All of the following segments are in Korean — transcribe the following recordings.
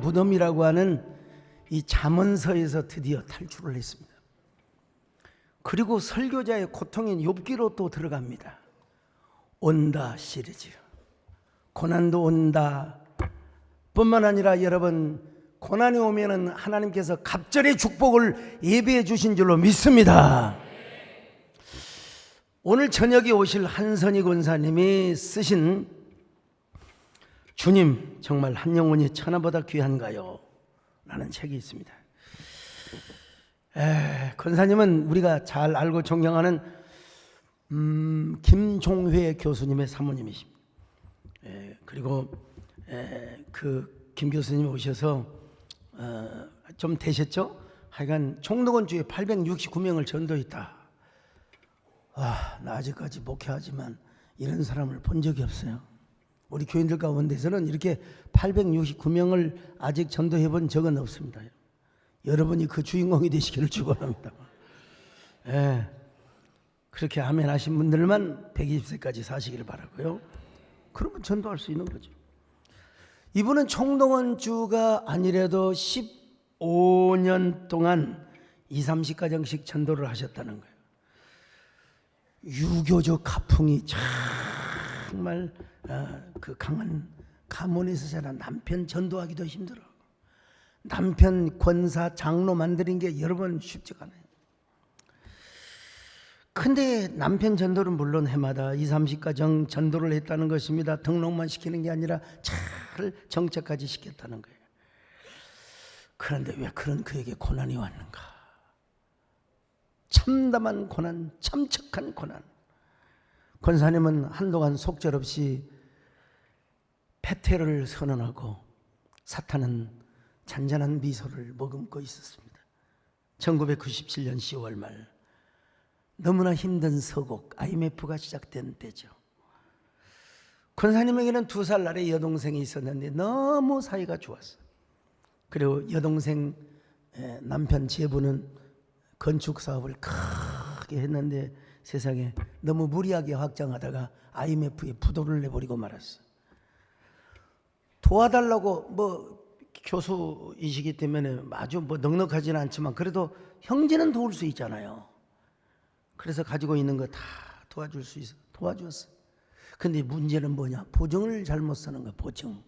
무덤이라고 하는 이 잠언서에서 드디어 탈출을 했습니다. 그리고 설교자의 고통인 욥기로 또 들어갑니다. 온다 시리즈. 고난도 온다. 뿐만 아니라 여러분, 고난이 오면은 하나님께서 갑절의 축복을 예비해 주신 줄로 믿습니다. 오늘 저녁에 오실 한선희 권사님이 쓰신 주님 정말 한 영혼이 천하보다 귀한가요? 라는 책이 있습니다. 권사님은 우리가 잘 알고 존경하는 김종회 교수님의 사모님이십니다. 그리고 그 김 교수님이 오셔서 좀 되셨죠? 하여간 총독원 주에 869명을 전도했다. 나 아직까지 목회하지만 이런 사람을 본 적이 없어요. 우리 교인들 가운데서는 이렇게 869명을 아직 전도해 본 적은 없습니다. 여러분이 그 주인공이 되시기를 축원합니다. 그렇게 아멘 하신 분들만 120세까지 사시기를 바라고요. 그러면 전도할 수 있는 거죠. 이분은 총동원 주가 아니래도 15년 동안 20, 30가정씩 전도를 하셨다는 거예요. 유교적 가풍이 정말 그 강한 가문에서 자란 남편 전도하기도 힘들어. 남편 권사 장로 만드는 게 여러분 쉽지가 않아요. 근데 남편 전도는 물론 해마다 20, 30가정 전도를 했다는 것입니다. 등록만 시키는 게 아니라 잘 정책까지 시켰다는 거예요. 그런데 왜 그런 그에게 고난이 왔는가? 참담한 고난, 참척한 고난. 권사님은 한동안 속절없이 패퇴를 선언하고 사탄은 잔잔한 미소를 머금고 있었습니다. 1997년 10월 말 너무나 힘든 서곡 IMF가 시작된 때죠. 권사님에게는 2살 아래 여동생이 있었는데 너무 사이가 좋았어요. 그리고 여동생 남편 제부는 건축 사업을 크게 했는데 세상에 너무 무리하게 확장하다가 IMF에 부도를 내버리고 말았어요. 도와달라고 교수이시기 때문에 아주 넉넉하지는 않지만 그래도 형제는 도울 수 있잖아요. 그래서 가지고 있는 거 다 도와줄 수 있어. 도와줬어. 근데 문제는 뭐냐? 보증을 잘못 쓰는 거야. 보증.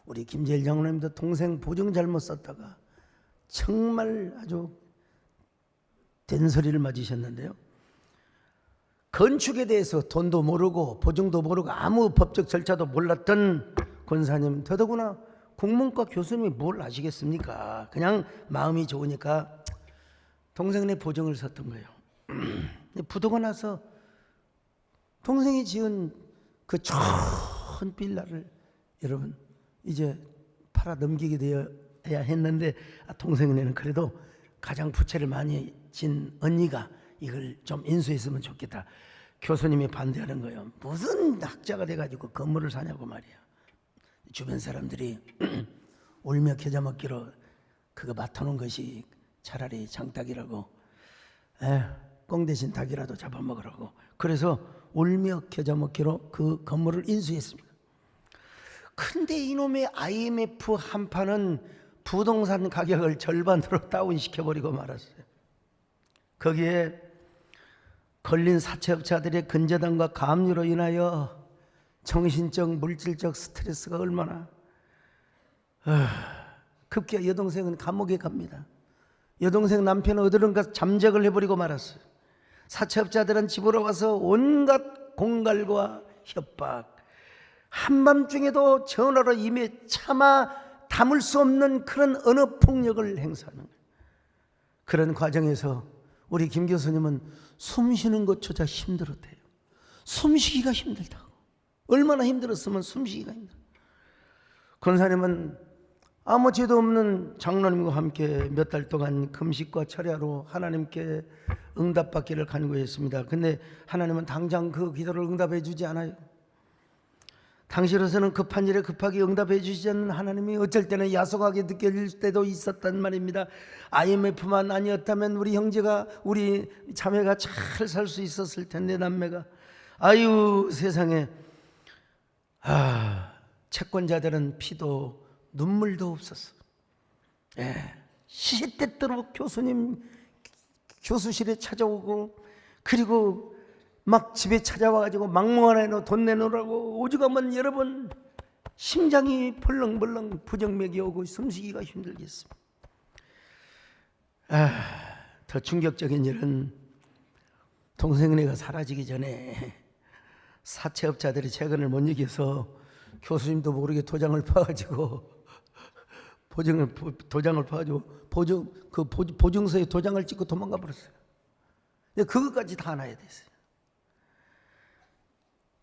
우리 김재일 장로님도 동생 보증 잘못 썼다가 정말 아주 된소리를 맞으셨는데요. 건축에 대해서 돈도 모르고 보증도 모르고 아무 법적 절차도 몰랐던 권사님, 더더구나 국문과 교수님이 뭘 아시겠습니까? 그냥 마음이 좋으니까 동생네 보증을 썼던 거예요. 부도가 나서 동생이 지은 그 좋은 빌라를 여러분 이제 팔아 넘기게 되어야 했는데 동생네는 그래도 가장 부채를 많이 진 언니가 이걸 좀 인수했으면 좋겠다. 교수님이 반대하는 거예요. 무슨 학자가 돼가지고 건물을 사냐고 말이야. 주변 사람들이 울며 겨자 먹기로 그거 맡아놓은 것이 차라리 장닭이라고 꽁 대신 닭이라도 잡아먹으라고. 그래서 울며 겨자 먹기로 그 건물을 인수했습니다. 근데 이놈의 IMF 한파는 부동산 가격을 절반으로 다운시켜버리고 말았어요. 거기에 걸린 사채업자들의 근저당과 가압류로 인하여 정신적, 물질적 스트레스가 얼마나 급기야 여동생은 감옥에 갑니다. 여동생 남편은 어디론가 잠적을 해버리고 말았어요. 사채업자들은 집으로 와서 온갖 공갈과 협박, 한밤중에도 전화로 임해 차마 담을 수 없는 그런 언어폭력을 행사하는 거예요. 그런 과정에서 우리 김 교수님은 숨쉬는 것조차 힘들었대요. 숨쉬기가 힘들다고. 얼마나 힘들었으면 숨쉬기가 힘들어. 권사님은 아무 죄도 없는 장로님과 함께 몇 달 동안 금식과 철야로 하나님께 응답받기를 간구했습니다. 근데 하나님은 당장 그 기도를 응답해 주지 않아요. 당시로서는 급한 일에 급하게 응답해 주시지 않는 하나님이 어쩔 때는 야속하게 느껴질 때도 있었단 말입니다. IMF만 아니었다면 우리 형제가, 우리 자매가 잘 살 수 있었을 텐데, 남매가. 아유 세상에. 채권자들은 피도 눈물도 없었어. 시시때때로 교수님 교수실에 찾아오고, 그리고 막 집에 찾아와가지고 막무가내로 돈 내놓으라고 오죽하면 여러분 심장이 벌렁벌렁 부정맥이 오고 숨쉬기가 힘들겠습니다. 더 충격적인 일은 동생네가 사라지기 전에 사채업자들이 재건을 못 이겨서 교수님도 모르게 도장을 파가지고 보증서에 도장을 찍고 도망가 버렸어요. 근데 그것까지 다 알아야 됐어요.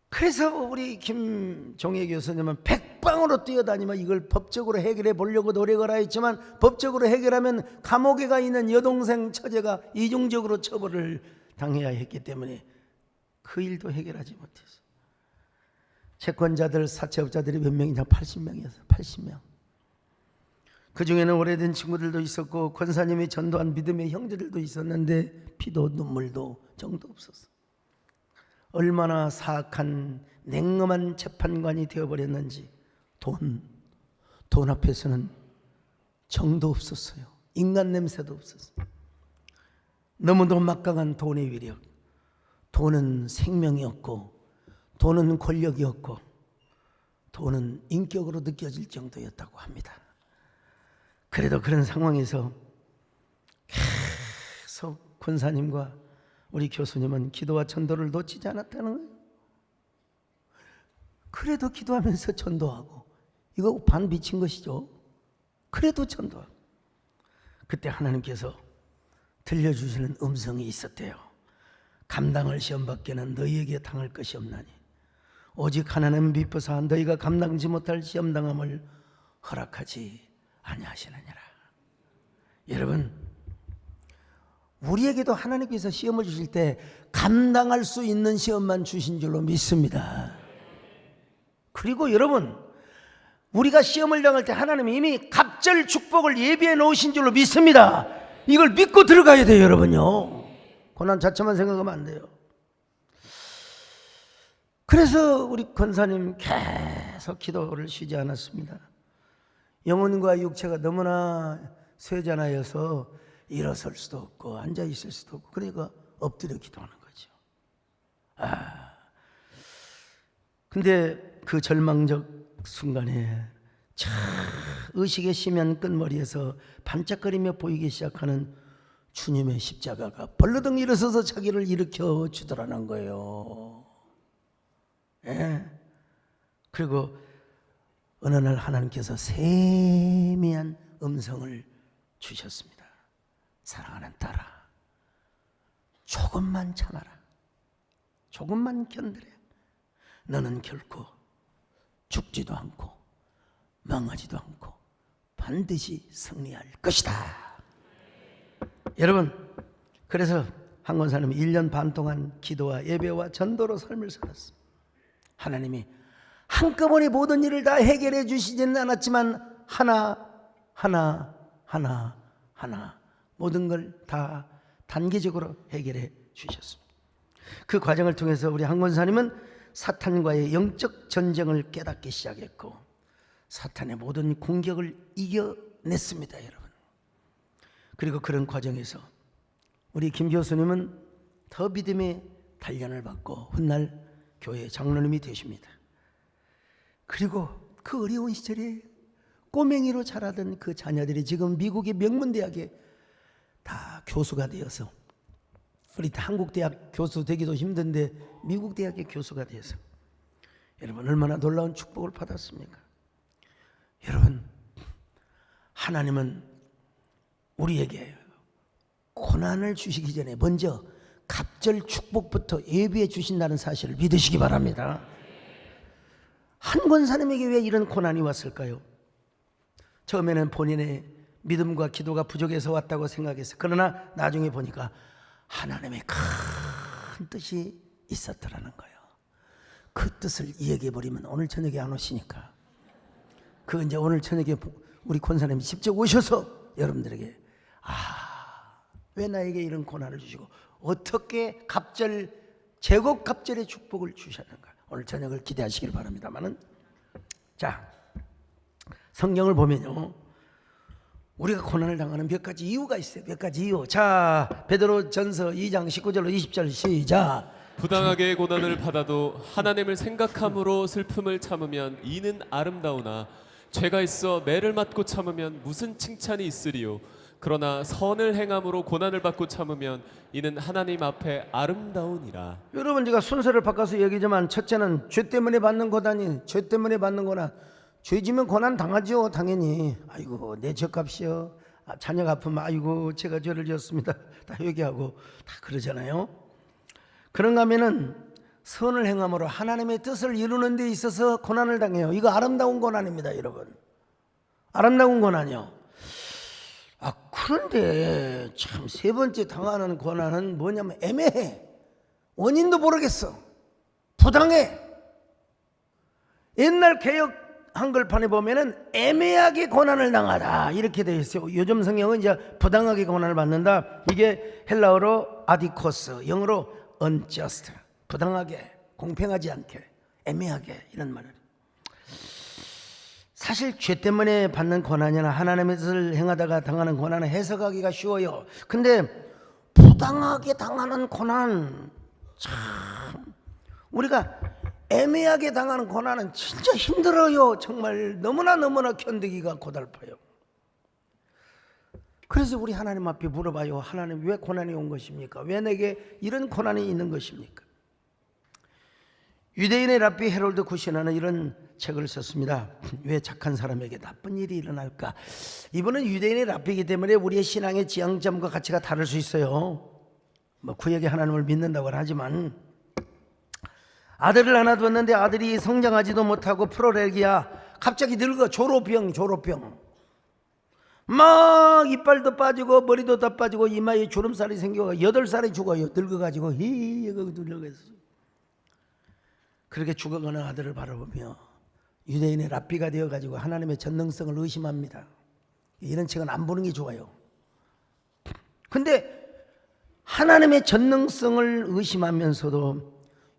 그래서 우리 김종혜 교수님은 백방으로 뛰어다니며 이걸 법적으로 해결해 보려고 노력을 하였지만, 법적으로 해결하면 감옥에 가 있는 여동생 처제가 이중적으로 처벌을 당해야 했기 때문에 그 일도 해결하지 못했어요. 채권자들, 사채업자들이 몇 명이냐? 80명이었어요. 80명. 그 중에는 오래된 친구들도 있었고 권사님이 전도한 믿음의 형제들도 있었는데 피도 눈물도 정도 없었어. 얼마나 사악한 냉엄한 재판관이 되어버렸는지. 돈 앞에서는 정도 없었어요. 인간 냄새도 없었어요. 너무도 막강한 돈의 위력. 돈은 생명이었고, 돈은 권력이었고, 돈은 인격으로 느껴질 정도였다고 합니다. 그래도 그런 상황에서 계속 권사님과 우리 교수님은 기도와 전도를 놓치지 않았다는 거예요. 그래도 기도하면서 전도하고, 이거 반 미친 것이죠. 그래도 전도하고. 그때 하나님께서 들려주시는 음성이 있었대요. 감당할 시험밖에는 너희에게 당할 것이 없나니 오직 하나님 미쁘사 너희가 감당지 못할 시험당함을 허락하지 아니하시느니라. 여러분, 우리에게도 하나님께서 시험을 주실 때 감당할 수 있는 시험만 주신 줄로 믿습니다. 그리고 여러분, 우리가 시험을 당할 때 하나님이 이미 갑절 축복을 예비해 놓으신 줄로 믿습니다. 이걸 믿고 들어가야 돼요, 여러분요. 고난 자체만 생각하면 안 돼요. 그래서 우리 권사님 계속 기도를 쉬지 않았습니다. 영혼과 육체가 너무나 쇠잔하여서 일어설 수도 없고 앉아 있을 수도 없고, 그러니까 엎드려 기도하는 거죠. 근데 그 절망적 순간에 의식의 심연 끝머리에서 반짝거리며 보이기 시작하는 주님의 십자가가 벌러덩 일어서서 자기를 일으켜 주더라는 거예요. 그리고 어느 날 하나님께서 세미한 음성을 주셨습니다. 사랑하는 딸아, 조금만 참아라. 조금만 견디래. 너는 결코 죽지도 않고 망하지도 않고 반드시 승리할 것이다. 여러분, 그래서 한 권사님은 1년 반 동안 기도와 예배와 전도로 삶을 살았어요. 하나님이 한꺼번에 모든 일을 다 해결해 주시지는 않았지만 하나 모든 걸 다 단계적으로 해결해 주셨습니다. 그 과정을 통해서 우리 한 권사님은 사탄과의 영적 전쟁을 깨닫기 시작했고 사탄의 모든 공격을 이겨냈습니다, 여러분. 그리고 그런 과정에서 우리 김 교수님은 더 믿음의 단련을 받고 훗날 교회 장로님이 되십니다. 그리고 그 어려운 시절에 꼬맹이로 자라던 그 자녀들이 지금 미국의 명문대학에 다 교수가 되어서, 우리 한국대학 교수 되기도 힘든데 미국 대학의 교수가 되어서, 여러분 얼마나 놀라운 축복을 받았습니까? 여러분, 하나님은 우리에게 고난을 주시기 전에 먼저 갑절 축복부터 예비해 주신다는 사실을 믿으시기 바랍니다. 한 권사님에게 왜 이런 고난이 왔을까요? 처음에는 본인의 믿음과 기도가 부족해서 왔다고 생각했어요. 그러나 나중에 보니까 하나님의 큰 뜻이 있었더라는 거예요. 그 뜻을 이야기해 버리면 오늘 저녁에 안 오시니까, 그 이제 오늘 저녁에 우리 권사님이 직접 오셔서 여러분들에게 왜 나에게 이런 고난을 주시고 어떻게 갑절, 제국 갑절의 축복을 주셨는가, 오늘 저녁을 기대하시길 바랍니다만은, 자, 성경을 보면요, 우리가 고난을 당하는 몇 가지 이유가 있어요. 몇 가지 이유. 자, 베드로전서 2장 19절로 20절 시작. 부당하게 고난을 받아도 하나님을 생각함으로 슬픔을 참으면 이는 아름다우나 죄가 있어 매를 맞고 참으면 무슨 칭찬이 있으리요. 그러나 선을 행함으로 고난을 받고 참으면 이는 하나님 앞에 아름다우니라. 여러분, 제가 순서를 바꿔서 얘기지만 첫째는 죄 때문에 받는 고난이, 죄 때문에 받는 고난. 죄지면 고난 당하죠, 당연히. 아이고, 내 죄값이요. 자녀가 아프면 아이고 제가 죄를 지었습니다. 다 회개하고 다 그러잖아요. 그런가 하면은 선을 행함으로 하나님의 뜻을 이루는 데 있어서 고난을 당해요. 이거 아름다운 고난입니다, 여러분. 아름다운 고난이요. 그런데 참 세 번째 당하는 고난은 뭐냐면 애매해. 원인도 모르겠어. 부당해. 옛날 개역 한글판에 보면은 애매하게 고난을 당하다 이렇게 되어 있어요. 요즘 성경은 이제 부당하게 고난을 받는다. 이게 헬라어로 아디코스, 영어로 unjust, 부당하게, 공평하지 않게, 애매하게, 이런 말을. 사실 죄 때문에 받는 고난이나 하나님의 뜻을 행하다가 당하는 고난은 해석하기가 쉬워요. 근데 부당하게 당하는 고난, 참 우리가 애매하게 당하는 고난은 진짜 힘들어요. 정말 너무나 견디기가 고달파요. 그래서 우리 하나님 앞에 물어봐요. 하나님, 왜 고난이 온 것입니까? 왜 내게 이런 고난이 있는 것입니까? 유대인의 랍비 헤롤드 쿠시나는 이런 책을 썼습니다. 왜 착한 사람에게 나쁜 일이 일어날까? 이분은 유대인의 랍비이기 때문에 우리의 신앙의 지향점과 가치가 다를 수 있어요. 뭐 구약의 하나님을 믿는다고는 하지만, 아들을 하나 뒀는데 아들이 성장하지도 못하고 프로레기야, 갑자기 늙어. 조로병. 막 이빨도 빠지고 머리도 다 빠지고 이마에 주름살이 생겨 8살에 죽어요. 늙어가지고 늙어서 그렇게 죽어가는 아들을 바라보며 유대인의 랍비가 되어가지고 하나님의 전능성을 의심합니다. 이런 책은 안 보는 게 좋아요. 근데 하나님의 전능성을 의심하면서도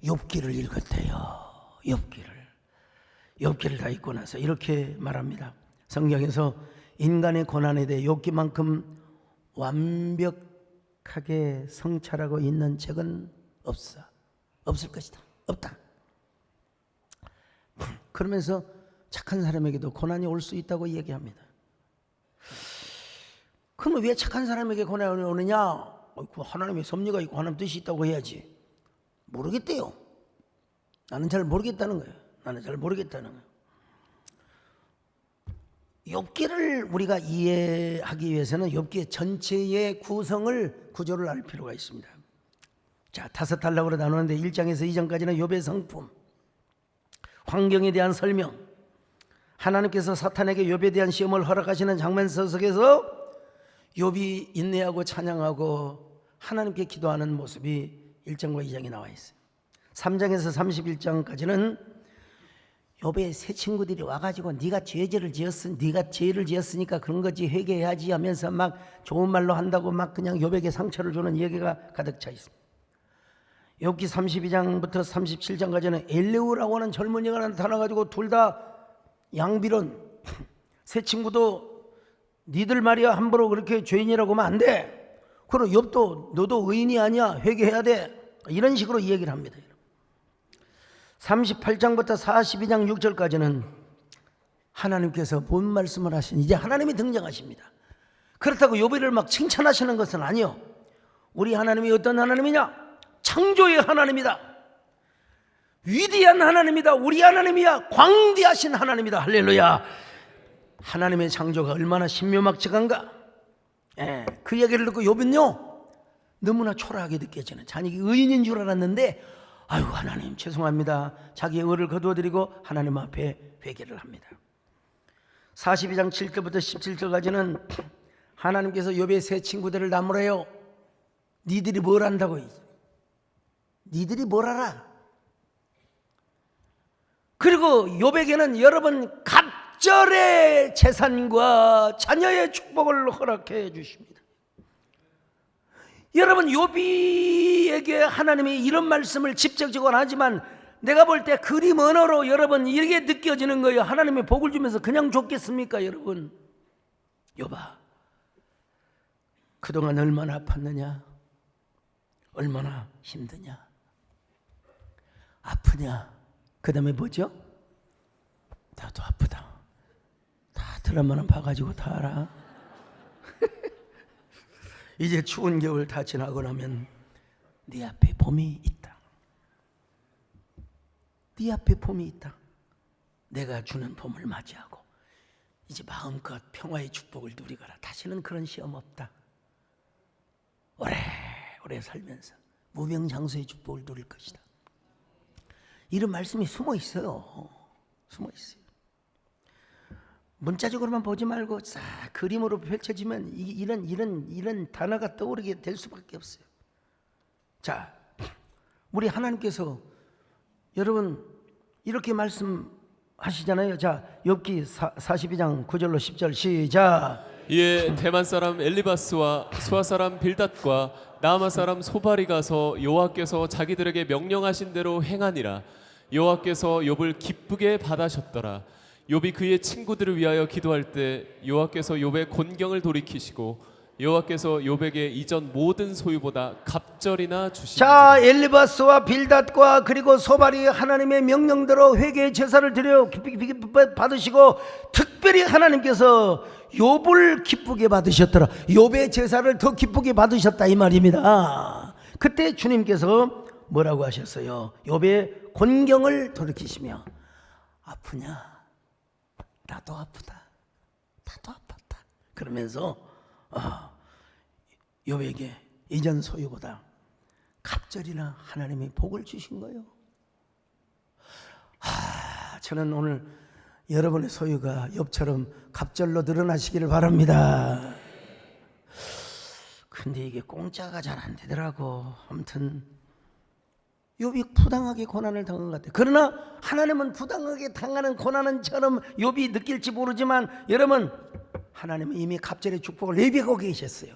욥기를 읽었대요. 욥기를 다 읽고 나서 이렇게 말합니다. 성경에서 인간의 고난에 대해 욥기만큼 완벽하게 성찰하고 있는 책은 없을 것이다. 없다. 그러면서 착한 사람에게도 고난이 올 수 있다고 얘기합니다. 그러면 왜 착한 사람에게 고난이 오느냐? 하나님의 섭리가 있고 하나님 뜻이 있다고 해야지. 모르겠대요. 나는 잘 모르겠다는 거예요. 욥기를 우리가 이해하기 위해서는 욥기의 전체의 구조를 알 필요가 있습니다. 자, 5단락으로 나누는데 1장에서 2장까지는 욥의 성품, 환경에 대한 설명, 하나님께서 사탄에게 욥에 대한 시험을 허락하시는 장면 속에서 욥이 인내하고 찬양하고 하나님께 기도하는 모습이 1장과 2장에 나와 있어요. 3장에서 31장까지는 욥의 새 친구들이 와가지고 네가 죄를 지었으니까 그런 거지, 회개해야지 하면서 막 좋은 말로 한다고 막 그냥 욥에게 상처를 주는 얘기가 가득 차 있습니다. 욥기 32장부터 37장까지는 엘레우라고 하는 젊은이가 나타나가지고 둘 다 양비론, 새 친구도 니들 말이야 함부로 그렇게 죄인이라고 하면 안 돼. 그리고 욥도 너도 의인이 아니야, 회개해야 돼. 이런 식으로 이야기를 합니다. 38장부터 42장 6절까지는 하나님께서 뭔 말씀을 하시니 이제 하나님이 등장하십니다. 그렇다고 욥을 막 칭찬하시는 것은 아니요. 우리 하나님이 어떤 하나님이냐? 창조의 하나님이다. 위대한 하나님이다. 우리 하나님이야. 광대하신 하나님이다. 할렐루야. 하나님의 창조가 얼마나 신묘막측한가. 그 얘기를 듣고 욥은요 너무나 초라하게 느껴지는, 자기 의인인 줄 알았는데 아유 하나님 죄송합니다. 자기의 의를 거두어드리고 하나님 앞에 회개를 합니다. 42장 7절부터 17절까지는 하나님께서 욥의 세 친구들을 나무래요. 니들이 뭘 안다고? 니들이 뭘 알아? 그리고 욥에게는 여러분 갑절의 재산과 자녀의 축복을 허락해 주십니다. 여러분 욥에게 하나님이 이런 말씀을 직접적으로 하지만 내가 볼 때 그림 언어로 여러분 이렇게 느껴지는 거예요. 하나님이 복을 주면서 그냥 줬겠습니까? 여러분 욥아 그동안 얼마나 아팠느냐? 얼마나 힘드냐? 아프냐? 그 다음에 뭐죠? 나도 아프다. 다 드라마는 봐가지고 다 알아. 이제 추운 겨울 다 지나고 나면 네 앞에 봄이 있다. 네 앞에 봄이 있다. 내가 주는 봄을 맞이하고 이제 마음껏 평화의 축복을 누리거라. 다시는 그런 시험 없다. 오래오래 살면서 무병장수의 축복을 누릴 것이다. 이런 말씀이 숨어 있어요. 숨어 있어요. 문자적으로만 보지 말고 싹 그림으로 펼쳐지면 이런 단어가 떠오르게 될 수밖에 없어요. 자, 우리 하나님께서 여러분 이렇게 말씀하시잖아요. 자, 욥기 42장 9절로 10절 시작. 이에 대만 사람 엘리바스와 수아 사람 빌닷과 나아마 사람 소발이 가서 여호와께서 자기들에게 명령하신 대로 행하니라. 여호와께서 욥을 기쁘게 받으셨더라. 욥이 그의 친구들을 위하여 기도할 때 여호와께서 욥의 곤경을 돌이키시고 여호와께서 욥에게 이전 모든 소유보다 갑절이나 주시니. 자, 엘리바스와 빌닷과 그리고 소발이 하나님의 명령대로 회개의 제사를 드려 기쁘게 받으시고 특별히 하나님께서 욥을 기쁘게 받으셨더라. 욥의 제사를 더 기쁘게 받으셨다 이 말입니다. 그때 주님께서 뭐라고 하셨어요? 욥의 곤경을 돌이키시며 아프냐? 나도 아프다. 나도 아팠다. 그러면서 욥에게 이전 소유보다 갑절이나 하나님이 복을 주신 거예요. 저는 오늘 여러분의 소유가 욥처럼 갑절로 늘어나시기를 바랍니다. 근데 이게 공짜가 잘 안 되더라고. 아무튼 욥이 부당하게 고난을 당한 것 같아요. 그러나 하나님은 부당하게 당하는 고난은처럼 욥이 느낄지 모르지만 여러분, 하나님은 이미 갑절의 축복을 예비하고 계셨어요.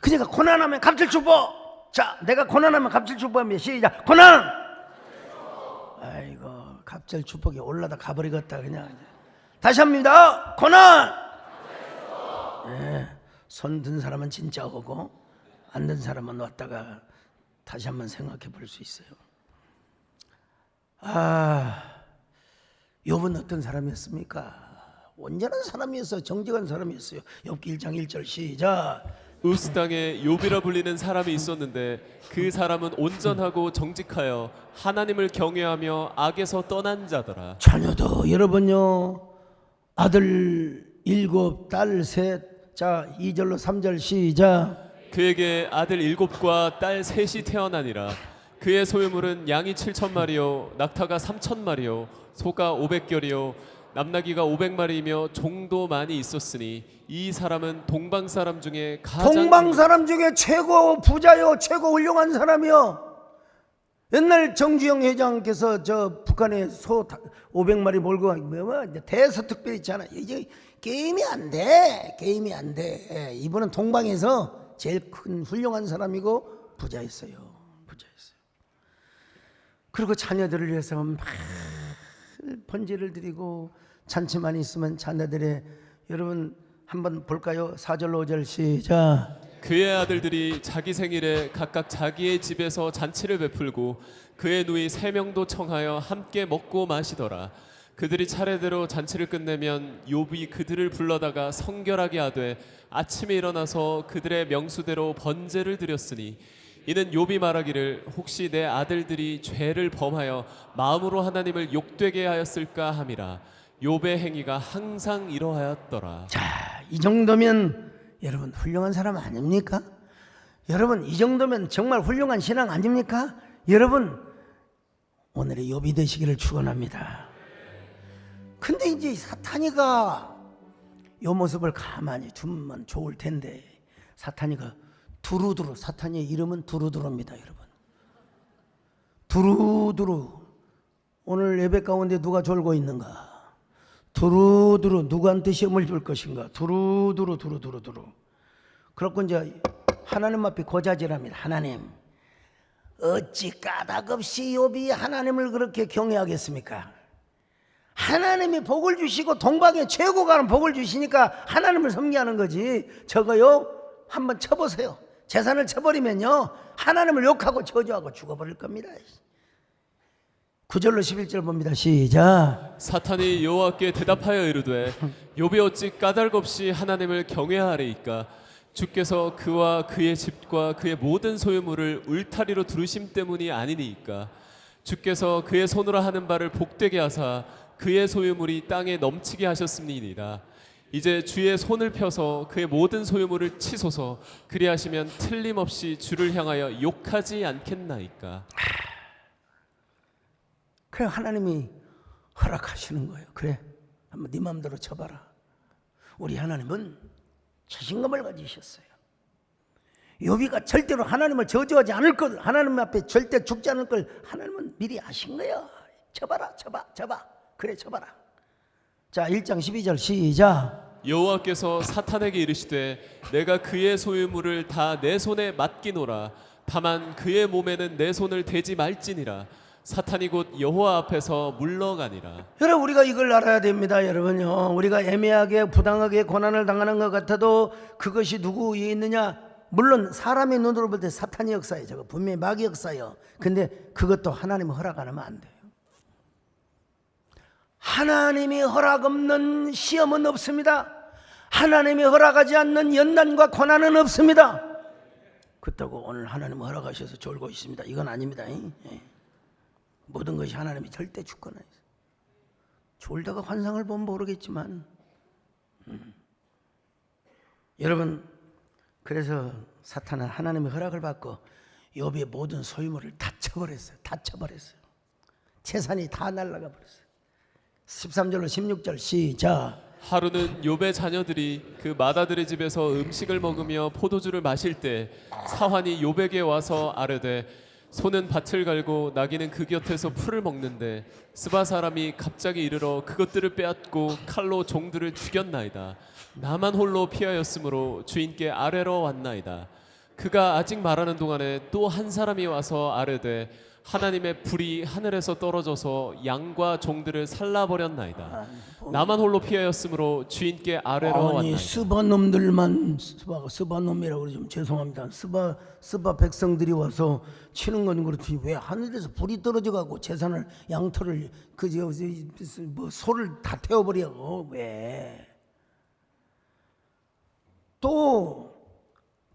그러니까 고난하면 갑절 축복. 자, 내가 고난하면 갑절 축복하면 시작. 고난. 아이고, 갑절 축복이 올라다 가버리겠다 그냥. 다시 합니다. 고난. 네, 손 든 사람은 진짜 오고 안 든 사람은 왔다가 다시 한번 생각해 볼 수 있어요. 욥은 어떤 사람이었습니까? 온전한 사람이었어요. 정직한 사람이었어요. 욥기 1장 1절 시작. 우스 땅에 욥이라 불리는 사람이 있었는데 그 사람은 온전하고 정직하여 하나님을 경외하며 악에서 떠난 자더라. 자녀도 여러분요, 아들 7, 딸 3. 자, 2절로 3절 시작. 그에게 아들 7과 딸 3이 태어나니라. 그의 소유물은 양이 7,000마리요 낙타가 3,000마리요 소가 500결이요 남나귀가 500마리이며 종도 많이 있었으니 이 사람은 동방 사람 중에 가장 동방 사람 중에 최고 부자요, 최고 훌륭한 사람이요. 옛날 정주영 회장께서 저 북한에 소 500마리 몰고 대서특별 있잖아. 이제 게임이 안 돼. 게임이 안 돼. 이분은 동방에서 제일 큰 훌륭한 사람이고 부자였어요. 부자였어요. 그리고 자녀들을 위해서 막 번제를 드리고 잔치만 있으면 자녀들의, 여러분 한번 볼까요? 4절 5절 시작. 그의 아들들이 자기 생일에 각각 자기의 집에서 잔치를 베풀고 그의 누이 3명도 청하여 함께 먹고 마시더라. 그들이 차례대로 잔치를 끝내면 욥이 그들을 불러다가 성결하게 하되 아침에 일어나서 그들의 명수대로 번제를 드렸으니 이는 욥이 말하기를 혹시 내 아들들이 죄를 범하여 마음으로 하나님을 욕되게 하였을까 함이라. 욥의 행위가 항상 이러하였더라. 자, 이 정도면 여러분 훌륭한 사람 아닙니까? 여러분 이 정도면 정말 훌륭한 신앙 아닙니까? 여러분 오늘의 욥이 되시기를 축원합니다. 근데 이제 사탄이가 이 모습을 가만히 두면 좋을 텐데 사탄이가 두루두루, 사탄의 이름은 두루두루입니다. 여러분 두루두루, 오늘 예배 가운데 누가 졸고 있는가? 두루두루 누구한테 시험을 줄 것인가? 두루두루 두루두루. 그렇고 이제 하나님 앞에 고자질합니다. 하나님, 어찌 까닭없이 욥이 하나님을 그렇게 경외하겠습니까? 하나님이 복을 주시고 동방의 최고가는 복을 주시니까 하나님을 섬기하는 거지. 저거요 한번 쳐보세요. 재산을 쳐버리면요 하나님을 욕하고 저주하고 죽어버릴 겁니다. 9절로 11절 봅니다. 시작. 사탄이 여호와께 대답하여 이르되 욥이 어찌 까닭없이 하나님을 경외하리이까 주께서 그와 그의 집과 그의 모든 소유물을 울타리로 두르심 때문이 아니니이까 주께서 그의 손으로 하는 바를 복되게 하사 그의 소유물이 땅에 넘치게 하셨음이니이다. 이제 주의 손을 펴서 그의 모든 소유물을 치소서. 그리하시면 틀림없이 주를 향하여 욕하지 않겠나이까. 그래 하나님이 허락하시는 거예요. 그래 한번 네 마음대로 쳐봐라. 우리 하나님은 자신감을 가지셨어요. 욥이가 절대로 하나님을 저주하지 않을 걸, 하나님 앞에 절대 죽지 않을 걸 하나님은 미리 아신 거야. 쳐봐라, 쳐봐. 그래 쳐봐라. 자 1장 12절 시작. 여호와께서 사탄에게 이르시되 내가 그의 소유물을 다 내 손에 맡기노라. 다만 그의 몸에는 내 손을 대지 말지니라. 사탄이 곧 여호와 앞에서 물러가니라. 여러분 우리가 이걸 알아야 됩니다. 여러분요 우리가 애매하게 부당하게 고난을 당하는 것 같아도 그것이 누구 위에 있느냐, 물론 사람의 눈으로 볼 때 사탄의 역사예요. 저거 분명히 마귀 역사예요. 근데 그것도 하나님 허락 안 하면 안 돼요. 하나님이 허락 없는 시험은 없습니다. 하나님이 허락하지 않는 연단과 고난은 없습니다. 그렇다고 오늘 하나님 허락하셔서 졸고 있습니다, 이건 아닙니다. 모든 것이 하나님이 절대 주권하세요. 졸다가 환상을 보면 모르겠지만 여러분 그래서 사탄은 하나님의 허락을 받고 욥의 모든 소유물을 다 쳐버렸어요. 재산이 다 날아가 버렸어요. 13절로 16절 시작. 하루는 욥의 자녀들이 그 마다들의 집에서 음식을 먹으며 포도주를 마실 때 사환이 욥에게 와서 아뢰되 소는 밭을 갈고 나귀는 그 곁에서 풀을 먹는데 스바 사람이 갑자기 이르러 그것들을 빼앗고 칼로 종들을 죽였나이다. 나만 홀로 피하였으므로 주인께 아뢰러 왔나이다. 그가 아직 말하는 동안에 또 한 사람이 와서 아뢰되 하나님의 불이 하늘에서 떨어져서 양과 종들을 살라버렸나이다. 나만 홀로 피하였으므로 주인께 아뢰러 왔나이다. 스바 놈들만 스바 놈이라고 그러죠. 죄송합니다. 스바 백성들이 와서 치는 건 그렇지 왜 하늘에서 불이 떨어져가고 재산을 양털을 뭐 소를 다 태워버려. 왜? 또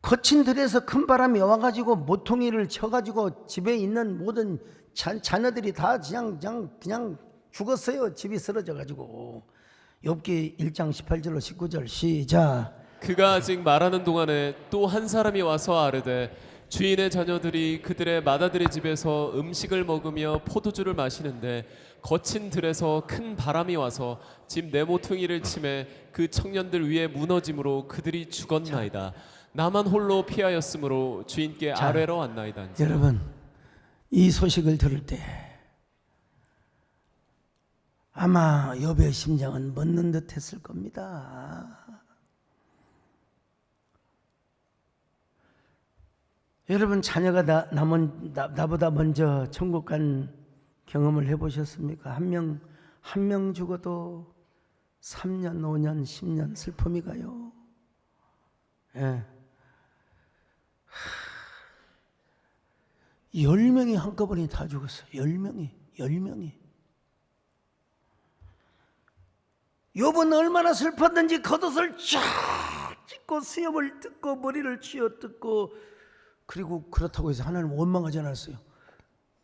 거친 들에서 큰 바람이 와가지고 모퉁이를 쳐가지고 집에 있는 모든 자녀들이 다 그냥 죽었어요. 집이 쓰러져가지고. 욥기 1장 18절로 19절 시작. 그가 아직 말하는 동안에 또 한 사람이 와서 아뢰되 주인의 자녀들이 그들의 마다들의 집에서 음식을 먹으며 포도주를 마시는데 거친 들에서 큰 바람이 와서 집 네모퉁이를 치매 그 청년들 위에 무너짐으로 그들이 죽었나이다. 나만 홀로 피하였으므로 주인께 아뢰러 왔나이다. 여러분 이 소식을 들을 때 아마 욥의 심장은 멎는 듯 했을 겁니다. 여러분 자녀가 나보다 먼저 천국 간 경험을 해보셨습니까? 한 명 죽어도 3년, 5년, 10년 슬픔이 가요. 예. 10명이 한꺼번에 다 죽었어요. 10명이. 욥은 얼마나 슬펐는지 겉옷을 쫙 찢고 수염을 뜯고 머리를 쥐어 뜯고, 그리고 그렇다고 해서 하나님 원망하지 않았어요.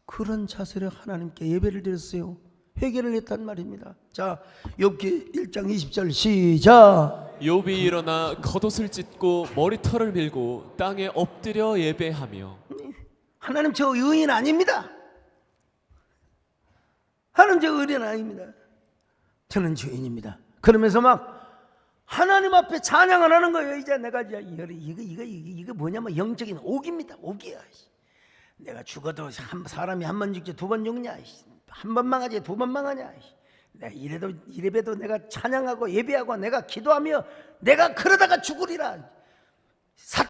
그런 자세로 하나님께 예배를 드렸어요. 회개를 했단 말입니다. 자, 욥기 1장 20절 시작. 욥이 일어나 겉옷을 찢고 머리털을 밀고 땅에 엎드려 예배하며. 하나님 저 의인 아닙니다. 하나님 저 의인 아닙니다. 저는 죄인입니다. 그러면서 막 하나님 앞에 찬양을 하는 거예요. 이제 내가 이거 뭐냐면 영적인 옥입니다. 옥이야. 내가 죽어도 사람이 한 번 죽지 두 번 죽냐? 한 번 망하지 두 번 망하냐? 내가 이래봬도 내가 찬양하고 예배하고 내가 기도하며 내가 그러다가 죽으리라.